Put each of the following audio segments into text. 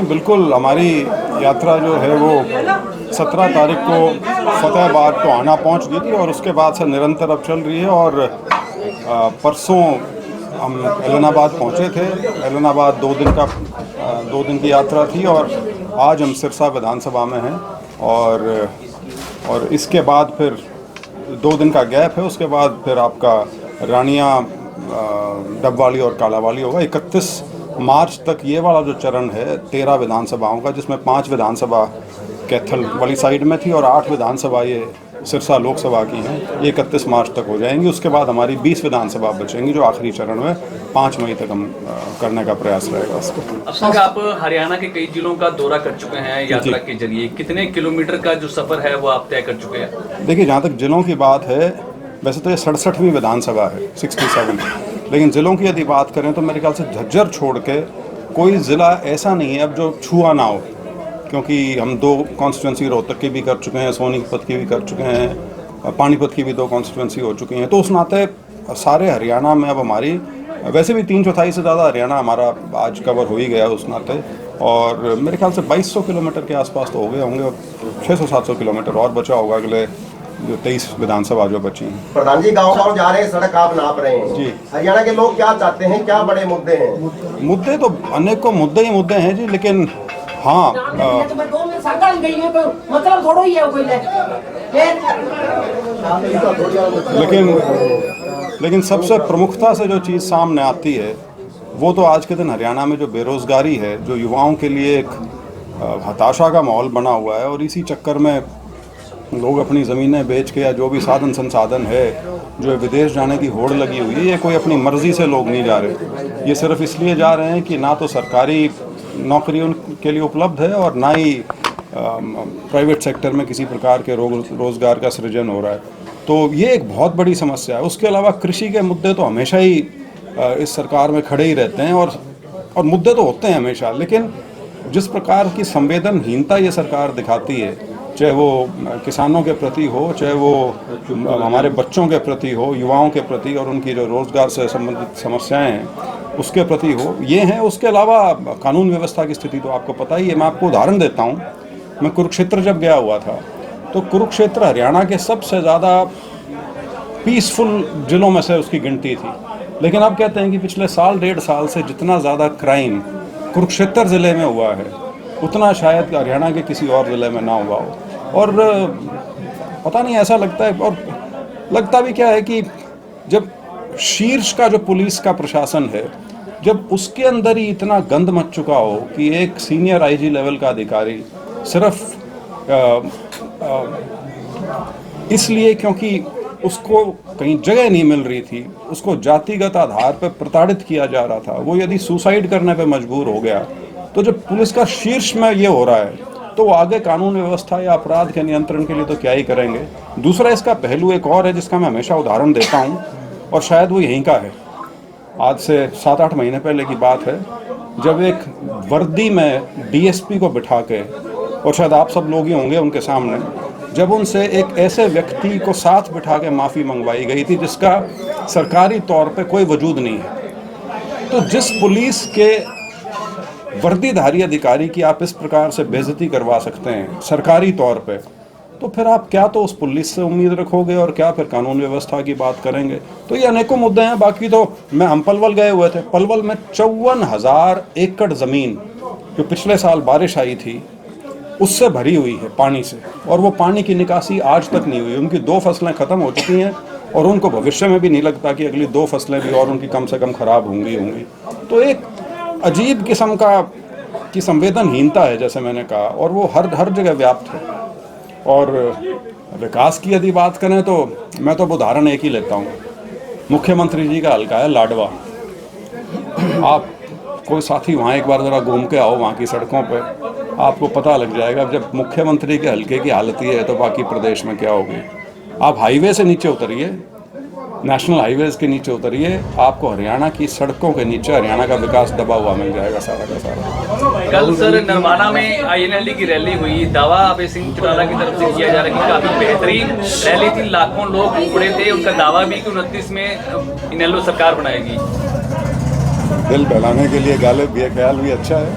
नहीं, बिल्कुल हमारी यात्रा जो है वो 17 तारीख को फतेहाबाद तो आना पहुंच गई थी और उसके बाद से निरंतर अब चल रही है। और परसों हम एलनाबाद पहुंचे थे। एलनाबाद 2 दिन की यात्रा थी और आज हम सिरसा विधानसभा में हैं। और इसके बाद फिर 2 दिन का गैप है। उसके बाद फिर आपका रानिया, डबवाली और कालावाली होगा। 31 मार्च तक ये वाला जो चरण है 13 विधानसभाओं का, जिसमें 5 विधानसभा कैथल वाली साइड में थी और 8 विधानसभा ये सिरसा लोकसभा की हैं, ये 31 मार्च तक हो जाएंगी। उसके बाद हमारी 20 विधानसभा बचेंगी जो आखिरी चरण में 5 मई तक हम करने का प्रयास रहेगा उसको। अब तक आप हरियाणा के कई जिलों का दौरा कर चुके हैं यात्रा के जरिए, कितने किलोमीटर का जो सफर है वो आप तय कर चुके हैं? देखिए, जहाँ तक जिलों की बात है, वैसे तो ये 67वीं विधानसभा है, 67, लेकिन ज़िलों की यदि बात करें तो मेरे ख्याल से झज्जर छोड़ के कोई ज़िला ऐसा नहीं है अब जो छुआ ना हो, क्योंकि हम 2 कॉन्स्टिट्यूंसी रोहतक की भी कर चुके हैं, सोनीपत की भी कर चुके हैं, पानीपत की भी 2 कॉन्स्टिट्यूंसी हो चुकी हैं। तो उस नाते सारे हरियाणा में अब हमारी, वैसे भी 3/4 से ज़्यादा हरियाणा हमारा आज कवर हो ही गया उस नाते। और मेरे ख्याल से 2200 किलोमीटर के आसपास तो हो गए होंगे और 600-700 किलोमीटर और बचा होगा अगले जो 23 विधानसभा जो बची हैं। प्रधान जी, गाँव जा रहे हैं, सड़क आप नाप रहे हैं जी। हरियाणा के लोग क्या चाहते हैं, क्या बड़े मुद्दे हैं? मुद्दे तो अनेकों मुद्दे ही मुद्दे हैं जी, लेकिन हाँ, मतलब थोड़ा ही है कोई लेकिन सबसे प्रमुखता से जो चीज़ सामने आती है वो तो आज के दिन हरियाणा में जो बेरोज़गारी है, जो युवाओं के लिए एक हताशा का माहौल बना हुआ है, और इसी चक्कर में लोग अपनी ज़मीनें बेच के या जो भी साधन संसाधन है जो विदेश जाने की होड़ लगी हुई है, ये कोई अपनी मर्ज़ी से लोग नहीं जा रहे। ये सिर्फ इसलिए जा रहे हैं कि ना तो सरकारी नौकरी उनके लिए उपलब्ध है और ना ही प्राइवेट सेक्टर में किसी प्रकार के रोज़गार का सृजन हो रहा है। तो ये एक बहुत बड़ी समस्या है। उसके अलावा कृषि के मुद्दे तो हमेशा ही इस सरकार में खड़े ही रहते हैं और मुद्दे तो होते हैं हमेशा, लेकिन जिस प्रकार की संवेदनहीनता ये सरकार दिखाती है, चाहे वो किसानों के प्रति हो, चाहे वो हमारे बच्चों के प्रति हो, युवाओं के प्रति, और उनकी जो रोज़गार से संबंधित समस्याएं हैं उसके प्रति हो, ये हैं। उसके अलावा कानून व्यवस्था की स्थिति तो आपको पता ही है। मैं आपको उदाहरण देता हूँ। मैं कुरुक्षेत्र जब गया हुआ था तो कुरुक्षेत्र हरियाणा के सबसे ज़्यादा पीसफुल ज़िलों में से उसकी गिनती थी, लेकिन अब कहते हैं कि पिछले 1.5 साल से जितना ज़्यादा क्राइम कुरुक्षेत्र ज़िले में हुआ है उतना शायद हरियाणा के किसी और ज़िले में ना हुआ हो। और पता नहीं, ऐसा लगता है, और लगता भी क्या है कि जब शीर्ष का जो पुलिस का प्रशासन है, जब उसके अंदर ही इतना गंद मच चुका हो कि एक सीनियर आईजी लेवल का अधिकारी सिर्फ इसलिए क्योंकि उसको कहीं जगह नहीं मिल रही थी, उसको जातिगत आधार पर प्रताड़ित किया जा रहा था, वो यदि सुसाइड करने पर मजबूर हो गया, तो जब पुलिस का शीर्ष में ये हो रहा है तो वो आगे कानून व्यवस्था या अपराध के नियंत्रण के लिए तो क्या ही करेंगे। दूसरा इसका पहलू एक और है जिसका मैं हमेशा उदाहरण देता हूँ, और शायद वो यहीं का है। आज से 7-8 महीने पहले की बात है, जब एक वर्दी में डीएसपी को बिठा के, और शायद आप सब लोग ही होंगे उनके सामने, जब उनसे एक ऐसे व्यक्ति को साथ बिठा के माफ़ी मंगवाई गई थी जिसका सरकारी तौर पे कोई वजूद नहीं है। तो जिस पुलिस के वर्दीधारी अधिकारी की आप इस प्रकार से बेइज्जती करवा सकते हैं सरकारी तौर पे, तो फिर आप क्या तो उस पुलिस से उम्मीद रखोगे और क्या फिर कानून व्यवस्था की बात करेंगे। तो ये अनेकों मुद्दे हैं। बाकी तो हम पलवल गए हुए थे। पलवल में 54,000 एकड़ ज़मीन जो पिछले साल बारिश आई थी उससे भरी हुई है पानी से, और वो पानी की निकासी आज तक नहीं हुई। उनकी 2 फसलें ख़त्म हो चुकी हैं और उनको भविष्य में भी नहीं लगता कि अगली 2 फसलें भी और उनकी कम से कम ख़राब होंगी। तो एक अजीब किस्म की संवेदनहीनता है, जैसे मैंने कहा, और वो हर जगह व्याप्त है। और विकास की यदि बात करें तो मैं तो उदाहरण एक ही लेता हूँ। मुख्यमंत्री जी का हल्का है लाडवा। आप कोई साथी वहाँ एक बार ज़रा घूम के आओ, वहाँ की सड़कों पे आपको पता लग जाएगा। जब मुख्यमंत्री के हल्के की हालत ये है तो बाकी प्रदेश में क्या होगी। आप हाईवे से नीचे उतरिए, नेशनल हाईवेज़ के नीचे उतरिए, आपको हरियाणा की सड़कों के नीचे हरियाणा का विकास दबा हुआ मिल जाएगा सारा का सारा। कल सर नरवाना में आईएनएलडी की रैली हुई, दावा अभय सिंह चौटाला की तरफ से किया जा रहा है कि काफ़ी बेहतरीन रैली थी, लाखों लोग उमड़े थे। उनका दावा भी कि 29 में इनेलो सरकार बनाएगी। दिल बहलाने के लिए गालिब ये ख्याल भी अच्छा है,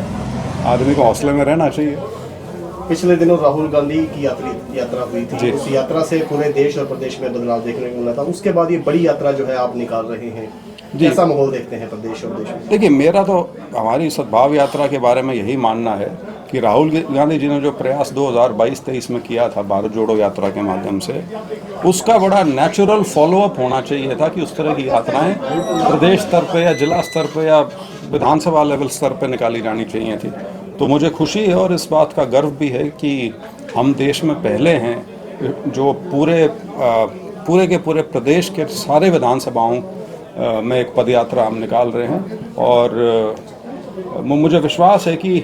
आदमी को हौसले में रहना चाहिए। पिछले दिनों राहुल गांधी की यात्रा हुई थी, उस यात्रा से पूरे देश और प्रदेश में बदलाव देखने को मिला था। उसके बाद ये बड़ी यात्रा जो है आप निकाल रहे हैं, कैसा माहौल देखते हैं प्रदेश और देश में? देखिए, मेरा तो हमारी सद्भाव यात्रा के बारे में यही मानना है कि राहुल गांधी जी ने जो प्रयास 2022-23 में किया था भारत जोड़ो यात्रा के माध्यम से, उसका बड़ा नेचुरल फॉलोअप होना चाहिए था कि उस तरह की यात्राएं प्रदेश स्तर पे या जिला स्तर पे या विधानसभा लेवल स्तर पे निकाली जानी चाहिए थी। तो मुझे खुशी है और इस बात का गर्व भी है कि हम देश में पहले हैं जो पूरे के पूरे प्रदेश के सारे विधानसभाओं में एक पदयात्रा हम निकाल रहे हैं। और मुझे विश्वास है कि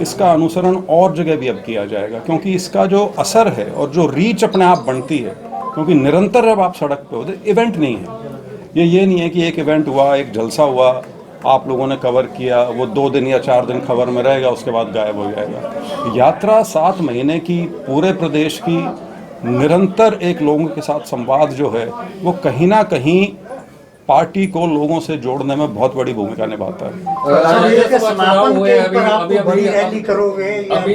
इसका अनुसरण और जगह भी अब किया जाएगा, क्योंकि इसका जो असर है और जो रीच अपने आप बनती है, क्योंकि निरंतर जब आप सड़क पे होते, इवेंट नहीं है ये नहीं है कि एक इवेंट हुआ, एक जलसा हुआ, आप लोगों ने कवर किया, वो 2 दिन या 4 दिन खबर में रहेगा, उसके बाद गायब हो जाएगा। यात्रा 7 महीने की पूरे प्रदेश की निरंतर एक लोगों के साथ संवाद जो है वो कहीं ना कहीं पार्टी को लोगों से जोड़ने में बहुत बड़ी भूमिका निभाता है। राज्यसभा चुनाव हुए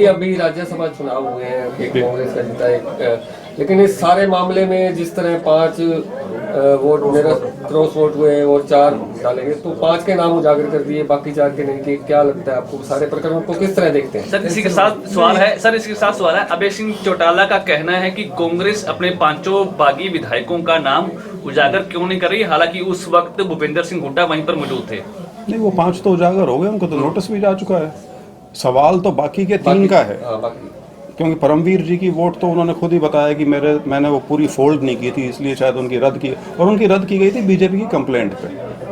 अभी राज्यसभा चुनाव हुए हैं, कांग्रेस का जीता है, लेकिन इस सारे मामले में जिस तरह 5 वोट मेरा क्रॉस वोट हुए और 4 डालेंगे, तो 5 के नाम उजागर कर दिए, बाकी 4 के नहीं। कि क्या लगता है आपको, सारे प्रकरण को किस तरह देखते हैं? सर इसी के साथ सवाल है अभय सिंह चौटाला का कहना है कि कांग्रेस अपने 5 बागी विधायकों का नाम उजागर क्यों नहीं कर रही, हालांकि उस वक्त भूपेंद्र सिंह हुड्डा वहीं पर मौजूद थे। नहीं, वो 5 तो उजागर हो गए, उनको तो नोटिस भी जा चुका है। सवाल तो बाकी के 3 का है, क्योंकि परमवीर जी की वोट तो उन्होंने खुद ही बताया कि मैंने वो पूरी फोल्ड नहीं की थी, इसलिए शायद उनकी रद्द की, और उनकी रद्द की गई थी बीजेपी की कंप्लेंट पे।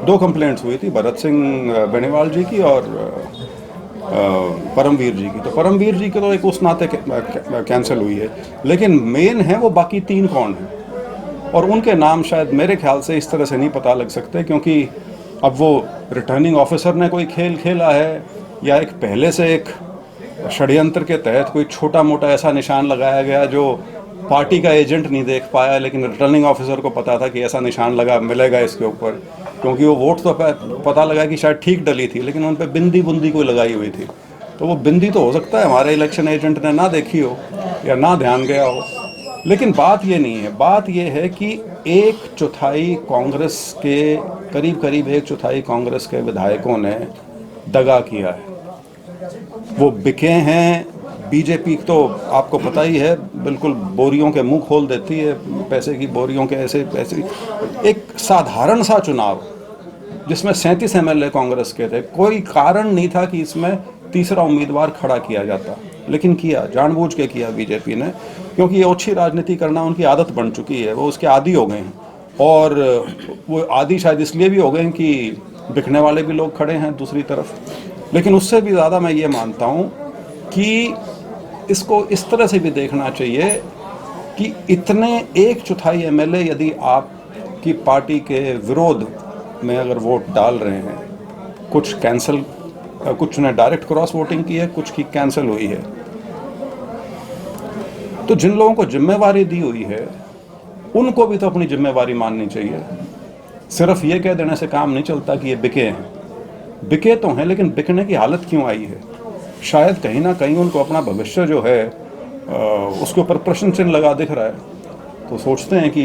2 कंप्लेंट्स हुई थी, भरत सिंह बेनीवाल जी की और परमवीर जी की। तो परमवीर जी की तो एक उस नाते कैंसिल हुई है, लेकिन मेन है वो बाकी 3 कौन है, और उनके नाम शायद मेरे ख्याल से इस तरह से नहीं पता लग सकते, क्योंकि अब वो रिटर्निंग ऑफिसर ने कोई खेल खेला है या एक पहले से एक षड्यंत्र के तहत कोई छोटा मोटा ऐसा निशान लगाया गया जो पार्टी का एजेंट नहीं देख पाया, लेकिन रिटर्निंग ऑफिसर को पता था कि ऐसा निशान मिलेगा इसके ऊपर, क्योंकि वो वोट तो पता लगा कि शायद ठीक डली थी, लेकिन उन पर बिंदी बुंदी कोई लगाई हुई थी। तो वो बिंदी तो हो सकता है हमारे इलेक्शन एजेंट ने ना देखी हो या ना ध्यान गया हो, लेकिन बात ये नहीं है। बात ये है कि 1/4 कांग्रेस के करीब 1/4 कांग्रेस के विधायकों ने दगा किया है, वो बिके हैं। बीजेपी तो आपको पता ही है, बिल्कुल बोरियों के मुंह खोल देती है, पैसे की बोरियों के ऐसे। एक साधारण सा चुनाव जिसमें 37 MLA कांग्रेस के थे, कोई कारण नहीं था कि इसमें तीसरा उम्मीदवार खड़ा किया जाता, लेकिन किया, जानबूझ के किया बीजेपी ने, क्योंकि ये ओछी राजनीति करना उनकी आदत बन चुकी है, वो उसके आदी हो गए हैं। और वो आदी शायद इसलिए भी हो गए हैं कि बिकने वाले भी लोग खड़े हैं दूसरी तरफ। लेकिन उससे भी ज़्यादा मैं ये मानता हूँ कि इसको इस तरह से भी देखना चाहिए कि इतने 1/4 MLA यदि आपकी पार्टी के विरोध में अगर वोट डाल रहे हैं, कुछ कैंसिल, कुछ ने डायरेक्ट क्रॉस वोटिंग की है, कुछ की कैंसिल हुई है, तो जिन लोगों को जिम्मेवारी दी हुई है उनको भी तो अपनी जिम्मेवारी माननी चाहिए। सिर्फ ये कह देने से काम नहीं चलता कि ये बिके हैं। बिके तो हैं, लेकिन बिकने की हालत क्यों आई है? शायद कहीं ना कहीं उनको अपना भविष्य जो है उसके ऊपर प्रश्न चिन्ह लगा दिख रहा है, तो सोचते हैं कि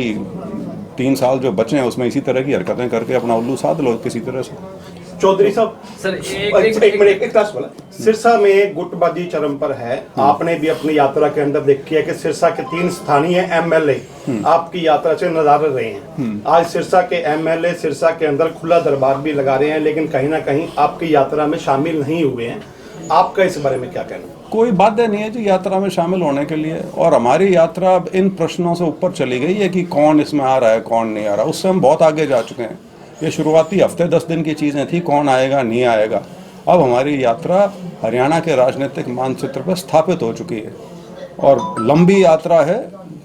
3 साल जो बचे हैं उसमें इसी तरह की हरकतें करके अपना उल्लू साध लो किसी तरह से। चौधरी साहब सर एक मिनट, एक क्लास बोला, सिरसा में गुटबाजी चरम पर है। आपने भी अपनी यात्रा के अंदर देखी है कि सिरसा के 3 स्थानीय MLA आपकी यात्रा से नजारे रहे हैं। आज सिरसा के MLA सिरसा के अंदर खुला दरबार भी लगा रहे हैं, लेकिन कहीं ना कहीं आपकी यात्रा में शामिल नहीं हुए हैं। आपका इस बारे में क्या कहना? कोई बाध्य नहीं है जी यात्रा में शामिल होने के लिए, और हमारी यात्रा अब इन प्रश्नों से ऊपर चली गई है कि कौन इसमें आ रहा है, कौन नहीं आ रहा। उससे हम बहुत आगे जा चुके हैं। ये शुरुआती हफ्ते 10 दिन की चीज़ें थी, कौन आएगा नहीं आएगा। अब हमारी यात्रा हरियाणा के राजनीतिक मानचित्र पर स्थापित हो चुकी है और लंबी यात्रा है।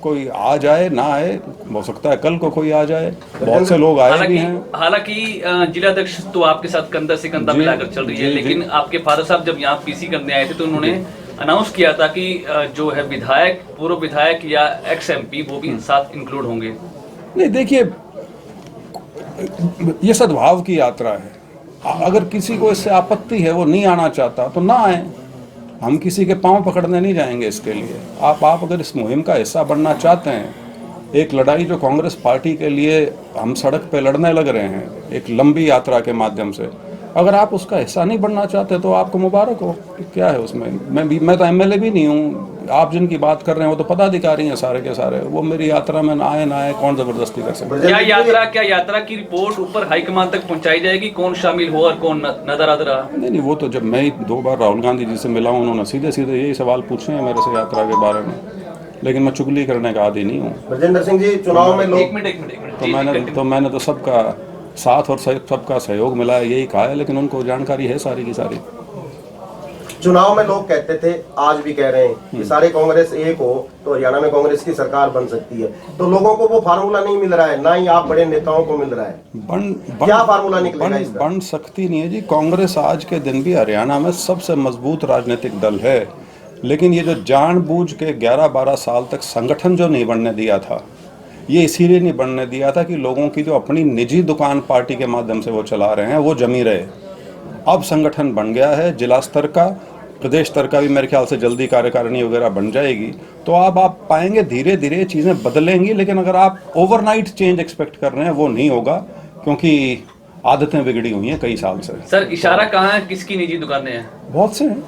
कोई आ जाए ना आए, हो सकता है कल को कोई आ जाए, बहुत से लोग आए भी हैं। हालांकि जिलाध्यक्ष तो आपके साथ कंधा से कंधा मिलाकर चल रही है, लेकिन आपके फादर साहब जब यहाँ पीसी करने आए थे तो उन्होंने अनाउंस किया था कि जो है विधायक, पूर्व विधायक या ex-MP वो भी साथ इंक्लूड होंगे। नहीं, देखिए, ये सद्भाव की यात्रा है। अगर किसी को इससे आपत्ति है, वो नहीं आना चाहता तो ना आए। हम किसी के पांव पकड़ने नहीं जाएंगे इसके लिए। आप अगर इस मुहिम का हिस्सा बनना चाहते हैं, एक लड़ाई जो कांग्रेस पार्टी के लिए हम सड़क पे लड़ने लग रहे हैं एक लंबी यात्रा के माध्यम से, अगर आप उसका हिस्सा नहीं बनना चाहते तो आपको मुबारक हो। क्या है उसमें? मैं तो एमएलए भी नहीं हूँ। आप जिनकी बात कर रहे हैं वो तो पदाधिकारी हैं सारे के सारे। वो मेरी यात्रा में ना आए कौन जबरदस्ती कर सकता है? क्या यात्रा की रिपोर्ट ऊपर हाईकमान तक पहुंचाई जाएगी? कौन शामिल हुआ और कौन नजर रहा? नहीं, वो तो जब मैं 2 बार राहुल गांधी जी से मिला हूँ, उन्होंने सीधे यही सवाल पूछे हैं मेरे से यात्रा के बारे में। लेकिन मैं चुगली करने का आदी नहीं हूँ। ब्रजेंद्र सिंह जी, चुनाव में लोग एक मिनट तो मैंने तो सबका साथ और सबका सहयोग मिला है यही कहा है, लेकिन उनको जानकारी है सारी की सारी। चुनाव में लोग कहते थे, आज भी कह रहे हैं कि सारे कांग्रेस एक हो तो हरियाणा में कांग्रेस की सरकार बन सकती है। तो लोगों को वो फार्मूला नहीं मिल रहा है, ना ही आप बड़े नेताओं को मिल रहा है। क्या फार्मूला निकलेगा इसका? बन सकती नहीं है जी। कांग्रेस आज के दिन भी हरियाणा में सबसे मजबूत राजनीतिक दल है, लेकिन ये जो जानबूझ के 11-12 साल तक संगठन जो नहीं बनने दिया था, ये इसीलिए नहीं बनने दिया था कि लोगों की जो अपनी निजी दुकान पार्टी के माध्यम से वो चला रहे हैं वो जमी रहे। अब संगठन बन गया है, जिला स्तर का, प्रदेश स्तर का भी मेरे ख्याल से जल्दी कार्यकारिणी वगैरह बन जाएगी। तो अब आप पाएंगे धीरे धीरे चीज़ें बदलेंगी, लेकिन अगर आप ओवरनाइट चेंज एक्सपेक्ट कर रहे हैं वो नहीं होगा, क्योंकि आदतें बिगड़ी हुई हैं कई साल से। सर, इशारा कहाँ है? किसकी निजी दुकानें हैं? बहुत से हैं।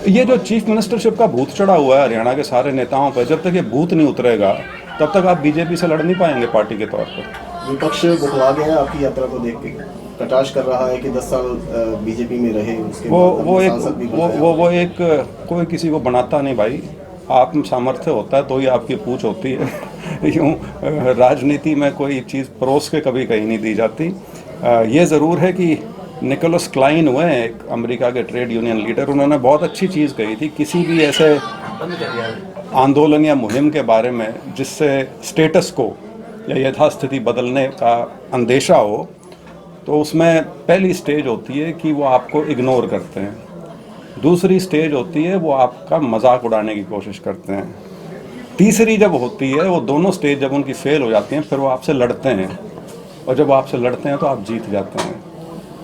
ये जो चीफ मिनिस्टरशिप का भूत चढ़ा हुआ है हरियाणा के सारे नेताओं पर, जब तक ये भूत नहीं उतरेगा तब तक आप बीजेपी से लड़ नहीं पाएंगे पार्टी के तौर पर। विपक्ष बुखला गया है आपकी यात्रा को देख के, कटाक्ष कर रहा है कि 10 साल बीजेपी में रहे, उसके वो एक कोई किसी को बनाता नहीं भाई। आप में सामर्थ्य होता है तो ही आपकी पूछ होती है। यूँ राजनीति में कोई चीज़ परोस के कभी कहीं नहीं दी जाती। ये ज़रूर है कि निकोलस क्लाइन हुए हैं एक अमेरिका के ट्रेड यूनियन लीडर, उन्होंने बहुत अच्छी चीज़ कही थी, किसी भी ऐसे आंदोलन या मुहिम के बारे में जिससे स्टेटस को या यथास्थिति बदलने का अंदेशा हो, तो उसमें पहली स्टेज होती है कि वो आपको इग्नोर करते हैं, दूसरी स्टेज होती है वो आपका मजाक उड़ाने की कोशिश करते हैं, तीसरी जब होती है, वो दोनों स्टेज जब उनकी फेल हो जाती हैं, फिर वो आपसे लड़ते हैं, और जब आपसे लड़ते हैं तो आप जीत जाते हैं।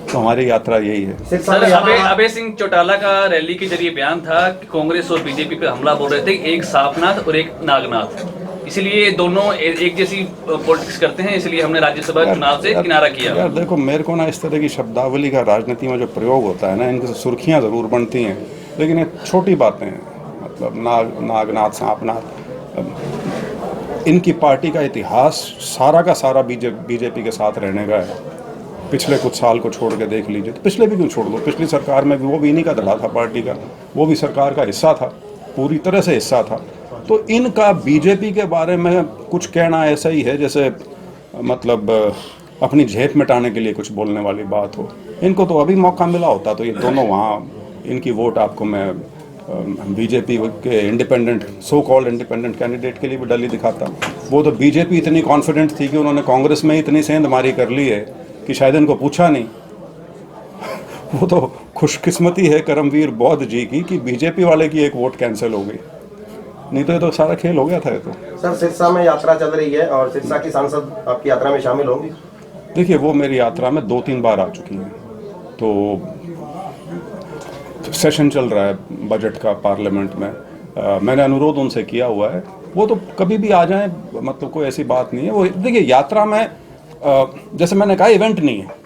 तो हमारी यात्रा यही है। सर, अभय सिंह चौटाला का रैली के जरिए बयान था कि कांग्रेस और बीजेपी पे हमला बोल रहे थे, एक सापनाथ और एक नागनाथ, इसलिए दोनों एक जैसी पॉलिटिक्स करते हैं, इसलिए हमने राज्यसभा चुनाव से किनारा किया। यार देखो, मेरे को ना इस तरह की शब्दावली का राजनीति में जो प्रयोग होता है ना, इनकी सुर्खियाँ ज़रूर बनती हैं, लेकिन ये छोटी बातें हैं। मतलब नागनाथ, सांपनाथ, इनकी पार्टी का इतिहास सारा का सारा बीजेपी के साथ रहने का है। पिछले कुछ साल को छोड़ के देख लीजिए, तो पिछले भी क्यों छोड़ दो, पिछली सरकार में भी वो भी इन्हीं का धड़ा था पार्टी का, वो भी सरकार का हिस्सा था, पूरी तरह से हिस्सा था। तो इनका बीजेपी के बारे में कुछ कहना ऐसा ही है जैसे मतलब अपनी झेप मिटाने के लिए कुछ बोलने वाली बात हो। इनको तो अभी मौका मिला होता तो ये दोनों वहाँ, इनकी वोट आपको मैं बीजेपी के independent, so called independent candidate के लिए भी डली दिखाता। वो तो बीजेपी इतनी कॉन्फिडेंट थी कि उन्होंने कांग्रेस में इतनी सेंधमारी कर ली है कि शायद इनको पूछा नहीं। वो तो खुशकिस्मती है करमवीर बौद्ध जी की कि बीजेपी वाले की एक वोट कैंसिल हो गई, नहीं तो ये तो सारा खेल हो गया था। ये तो सर, सिरसा में यात्रा चल रही है और सिरसा की सांसद आपकी यात्रा में शामिल होंगी? देखिए, वो मेरी यात्रा में 2-3 बार आ चुकी हैं। तो सेशन चल रहा है बजट का पार्लियामेंट में, मैंने अनुरोध उनसे किया हुआ है, वो तो कभी भी आ जाएं, मतलब कोई ऐसी बात नहीं है। वो देखिए, यात्रा में जैसे मैंने कहा इवेंट नहीं है,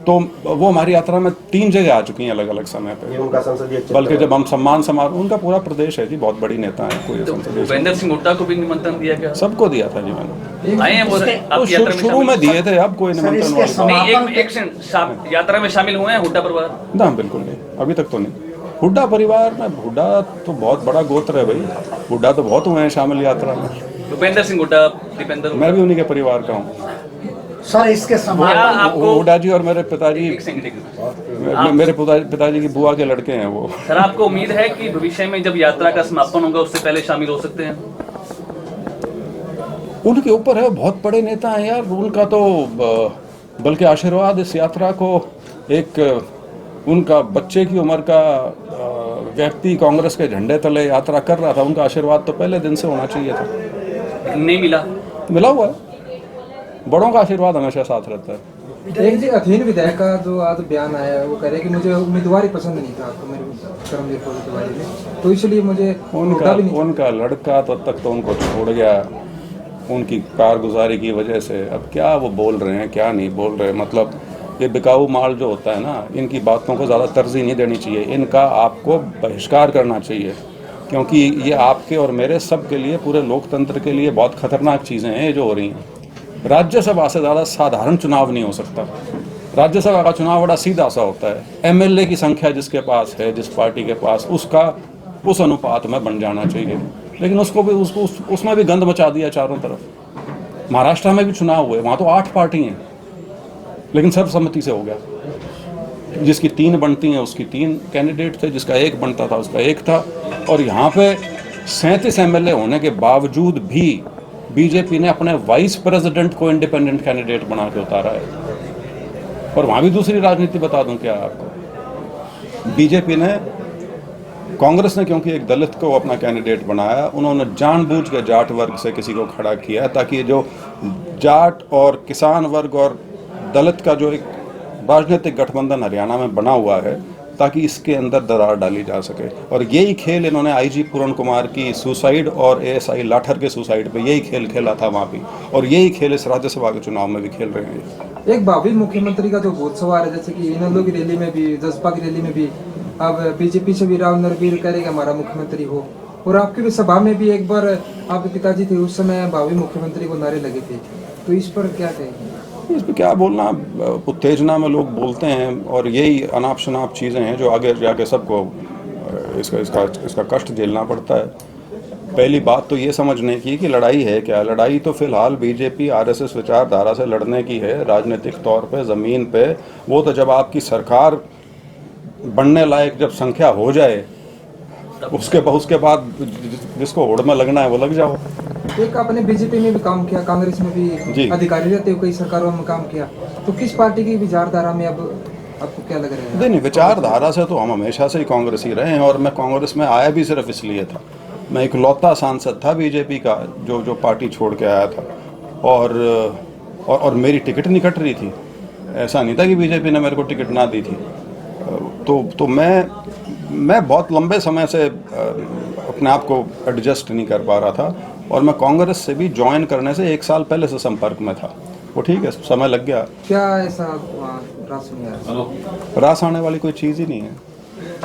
तो वो हमारी यात्रा में 3 जगह आ चुकी हैं अलग अलग समय पे। ये उनका संसदीय क्षेत्र बल्कि जब हम सम्मान समारोह, उनका पूरा प्रदेश है जी, बहुत बड़ी नेता है कोई संसदीय। भूपेंद्र सिंह हुड्डा को भी निमंत्रण दिया गया? सबको दिया था जी मैंने। आए हैं वो आपकी यात्रा में? शुरू में दिए थे, अब कोई निमंत्रण नहीं, यात्रा में शामिल हुए हैं हुड्डा परिवार? ना, बिल्कुल नहीं, अभी तक तो नहीं। हुड्डा परिवार में, हुड्डा तो बहुत बड़ा गोत्र है भाई, हुड्डा तो बहुत हुए हैं शामिल यात्रा में। भूपेंद्र सिंह हुड्डा, दीपेंद्र, मैं भी उन्हीं के परिवार का हूँ सर। इसके वो हुड्डा जी और मेरे पिताजी, मेरे पिताजी की बुआ के लड़के हैं वो। सर, आपको उम्मीद है कि भविष्य में जब यात्रा का समापन होगा उससे पहले शामिल हो सकते हैं? उनके ऊपर है, बहुत बड़े नेता हैं यार, उनका तो बल्कि आशीर्वाद इस यात्रा को एक उनका बच्चे की उम्र का व्यक्ति कांग्रेस के झंडे तले यात्रा कर रहा था, उनका आशीर्वाद तो पहले दिन से होना चाहिए था। नहीं मिला? मिला हुआ है, बड़ों का आशीर्वाद हमेशा साथ रहता है। एक जी अधीन विधायक का जो आज बयान आया है, वो कह रहे कि मुझे उम्मीदवार ही पसंद नहीं था तो मेरे कर्मवीर फौजी तिवारी में, तो इसलिए मुझे उनका लड़का तब तक तो उनको छोड़ गया उनकी कारगुजारी की वजह से। अब क्या वो बोल रहे हैं क्या नहीं बोल रहे, मतलब ये बिकाऊ माल जो होता है ना, इनकी बातों को ज़्यादा तरजीह नहीं देनी चाहिए, इनका आपको बहिष्कार करना चाहिए, क्योंकि ये आपके और मेरे सब के लिए, पूरे लोकतंत्र के लिए बहुत खतरनाक चीज़ें हैं ये जो हो रही हैं। राज्यसभा से ज़्यादा साधारण चुनाव नहीं हो सकता। राज्यसभा का चुनाव बड़ा सीधा सा होता है, एमएलए की संख्या जिसके पास है, जिस पार्टी के पास, उसका उस अनुपात में बन जाना चाहिए, लेकिन उसमें भी गंद मचा दिया चारों तरफ। महाराष्ट्र में भी चुनाव हुए, वहाँ तो 8 पार्टी हैं, लेकिन सर्वसम्मति से हो गया। जिसकी 3 बनती हैं उसकी 3 कैंडिडेट थे, जिसका 1 बनता था उसका 1 था। और यहाँ पे 37 एमएलए होने के बावजूद भी बीजेपी ने अपने वाइस प्रेसिडेंट को इंडिपेंडेंट कैंडिडेट बना के उतारा है। और वहाँ भी दूसरी राजनीति बता दूं क्या आपको, बीजेपी ने, कांग्रेस ने क्योंकि एक दलित को अपना कैंडिडेट बनाया, उन्होंने जानबूझ के जाट वर्ग से किसी को खड़ा किया ताकि जो जाट और किसान वर्ग और दलित का जो एक राजनीतिक गठबंधन हरियाणा में बना हुआ है, ताकि इसके अंदर दरार डाली जा सके। और यही खेल इन्होंने आईजी पूरण कुमार की सुसाइड और एएसआई लाठर के सुसाइड पे यही खेल खेला था वहाँ भी, और यही खेल इस राज्यसभा के चुनाव में भी खेल रहे हैं। एक भावी मुख्यमंत्री का जो भूत सवार है, जैसे कि इनेलो की रैली में भी, जसपा की रैली में भी, अब बीजेपी से भी राव नरवीर करेगा हमारा मुख्यमंत्री हो, और आपकी भी सभा में भी एक बार आपके पिताजी थे उस समय भावी मुख्यमंत्री को नारे लगे थे, तो इस पर क्या कहेंगे? इस पर क्या बोलना, उत्तेजना में लोग बोलते हैं, और यही अनाप शनाप चीज़ें हैं जो आगे जाके सबको इसका कष्ट झेलना पड़ता है। पहली बात तो ये समझने की कि लड़ाई है क्या। लड़ाई तो फिलहाल बीजेपी आरएसएस विचारधारा से लड़ने की है, राजनीतिक तौर पे, ज़मीन पे। वो तो जब आपकी सरकार बनने लायक जब संख्या हो जाए, उसके बाद जिसको होड़ में लगना है वो लग जाओ। एक आपने बीजेपी में भी काम किया, कांग्रेस में भी अधिकारी रहते हुए कई सरकारों में काम किया, तो किस पार्टी की विचारधारा में अब आपको क्या लग रहा है? नहीं, विचारधारा से तो हम हमेशा से ही कांग्रेस ही रहे हैं, और मैं कांग्रेस में आया भी सिर्फ इसलिए था, मैं इकलौता सांसद था बीजेपी का जो पार्टी छोड़ के आया था, और मेरी टिकट नहीं कट रही थी। ऐसा नहीं था कि बीजेपी ने मेरे को टिकट ना दी थी। तो मैं बहुत लंबे समय से अपने आप को एडजस्ट नहीं कर पा रहा था, और मैं कांग्रेस से भी ज्वाइन करने से 1 साल पहले से संपर्क में था। वो ठीक है, समय लग गया। क्या ऐसा रास नहीं आया? रास आने वाली कोई चीज़ ही नहीं है।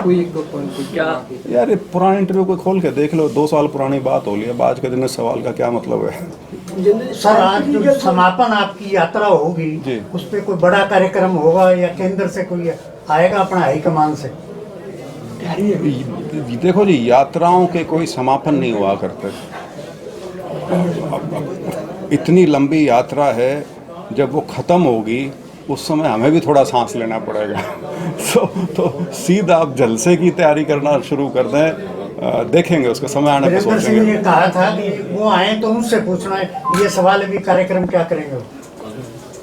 कोई 1-2 पॉइंट क्या यार, ये पुराने इंटरव्यू को खोल के देख लो, 2 साल पुरानी बात हो ली है। आज के दिन इस सवाल का क्या मतलब है? सर, आज जो समापन आपकी यात्रा होगी, उस पर कोई बड़ा कार्यक्रम होगा या केंद्र से कोई आएगा अपना हाईकमान से? देखो जी, यात्राओं के कोई समापन नहीं हुआ करते। इतनी लंबी यात्रा है, जब वो ख़त्म होगी उस समय हमें भी थोड़ा सांस लेना पड़ेगा। तो सीधा आप जलसे की तैयारी करना शुरू कर दें, देखेंगे उसका समय आने पर सोचेंगे। ने कहा था कि वो आए तो उनसे पूछना है, ये सवाल अभी कार्यक्रम क्या करेंगे?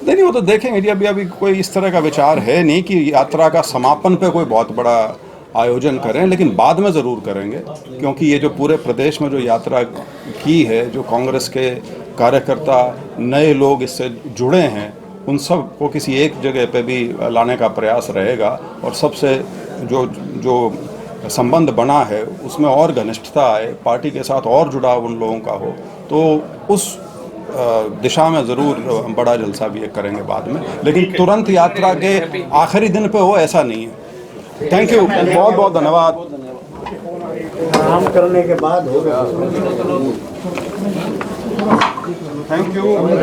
नहीं, वो तो देखेंगे जी। अभी कोई इस तरह का विचार है नहीं कि यात्रा का समापन पे कोई बहुत बड़ा आयोजन करें, लेकिन बाद में ज़रूर करेंगे, क्योंकि ये जो पूरे प्रदेश में जो यात्रा की है, जो कांग्रेस के कार्यकर्ता, नए लोग इससे जुड़े हैं, उन सब को किसी एक जगह पे भी लाने का प्रयास रहेगा, और सबसे जो संबंध बना है उसमें और घनिष्ठता आए, पार्टी के साथ और जुड़ाव उन लोगों का हो, तो उस दिशा में ज़रूर बड़ा जलसा भी एक करेंगे बाद में, लेकिन तुरंत यात्रा के आखिरी दिन पे हो ऐसा नहीं है। थैंक यू, बहुत बहुत धन्यवाद। आराम करने के बाद होगा। Thank you.